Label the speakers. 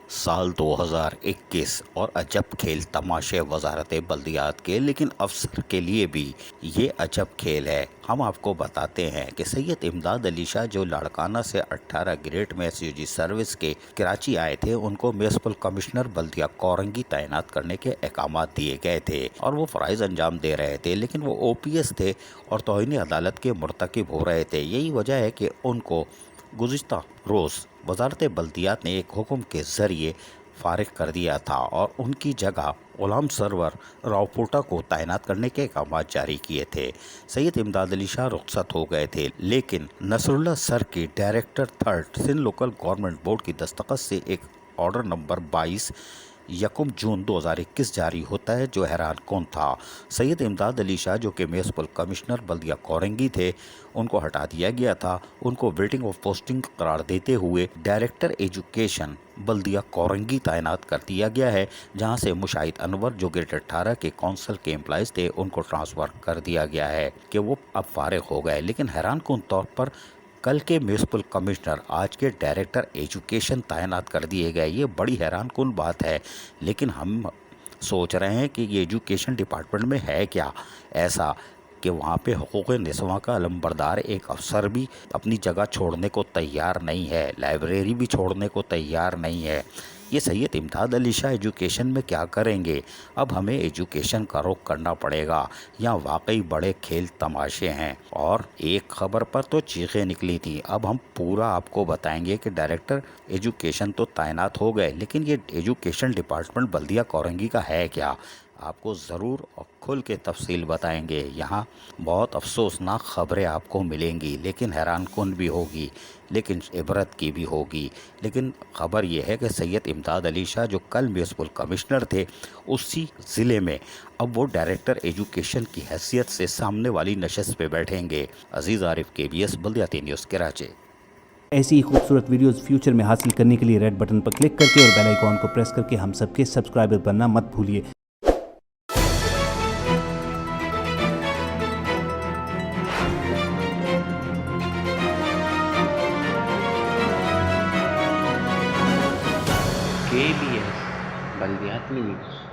Speaker 1: سال 2021 اور عجب کھیل تماشے وزارت بلدیات کے، لیکن افسر کے لیے بھی یہ عجب کھیل ہے۔ ہم آپ کو بتاتے ہیں کہ سید امداد علی شاہ جو لاڑکانہ سے 18 گریڈ میں SUG سروس کے کراچی آئے تھے، ان کو میونسپل کمشنر بلدیہ کورنگی تعینات کرنے کے احکامات دیے گئے تھے اور وہ فرائض انجام دے رہے تھے، لیکن وہ OPS تھے اور توہین عدالت کے مرتکب ہو رہے تھے۔ یہی وجہ ہے کہ ان کو گزشتہ روز وزارت بلدیات نے ایک حکم کے ذریعے فارغ کر دیا تھا اور ان کی جگہ غلام سرور راؤپوٹا کو تعینات کرنے کے احکامات جاری کیے تھے۔ سید امداد علی شاہ رخصت ہو گئے تھے، لیکن نصر اللہ سر کی director 3 Sindh local government board کی دستخط سے ایک آرڈر نمبر 22 یکم جون 2021 جاری ہوتا ہے، جو حیران کن تھا۔ سید امداد علی شاہ جو کہ میونسپل کمشنر بلدیہ کورنگی تھے، ان کو ہٹا دیا گیا تھا۔ ان کو ویٹنگ آف پوسٹنگ قرار دیتے ہوئے ڈائریکٹر ایجوکیشن بلدیہ کورنگی تعینات کر دیا گیا ہے، جہاں سے مشاہد انور جو گریڈ 18 کے کونسل کے امپلائز تھے، ان کو ٹرانسفر کر دیا گیا ہے کہ وہ اب فارغ ہو گئے۔ لیکن حیران کن طور پر کل کے میونسپل کمشنر آج کے ڈائریکٹر ایجوکیشن تعینات کر دیے گئے۔ یہ بڑی حیران کن بات ہے، لیکن ہم سوچ رہے ہیں کہ یہ ایجوکیشن ڈپارٹمنٹ میں ہے کیا ایسا کہ وہاں پہ حقوق نسواں کا علمبردار ایک افسر بھی اپنی جگہ چھوڑنے کو تیار نہیں ہے، لائبریری بھی چھوڑنے کو تیار نہیں ہے۔ یہ سید امداد علی شاہ ایجوکیشن میں کیا کریں گے؟ اب ہمیں ایجوکیشن کا رخ کرنا پڑے گا۔ یہاں واقعی بڑے کھیل تماشے ہیں اور ایک خبر پر تو چیخیں نکلی تھیں۔ اب ہم پورا آپ کو بتائیں گے کہ ڈائریکٹر ایجوکیشن تو تعینات ہو گئے، لیکن یہ ایجوکیشن ڈپارٹمنٹ بلدیہ کورنگی کا ہے کیا؟ آپ کو ضرور اور کھل کے تفصیل بتائیں گے۔ یہاں بہت افسوسناک خبریں آپ کو ملیں گی، لیکن حیران کن بھی ہوگی، لیکن عبرت کی بھی ہوگی۔ لیکن خبر یہ ہے کہ سید امداد علی شاہ جو کل میونسپل کمشنر تھے، اسی ضلع میں اب وہ ڈائریکٹر ایجوکیشن کی حیثیت سے سامنے والی نشست پہ بیٹھیں گے۔ عزیز عارف KBS بلدیاتی نیوز کراچی۔
Speaker 2: ایسی ہی خوبصورت ویڈیوز فیوچر میں حاصل کرنے کے لیے ریڈ بٹن پر کلک کر کے اور بیل آئیکن کو پریس کر کے ہم سب کے سبسکرائبر بننا مت بھولیے۔
Speaker 3: KBS بلدیاتی نیوز۔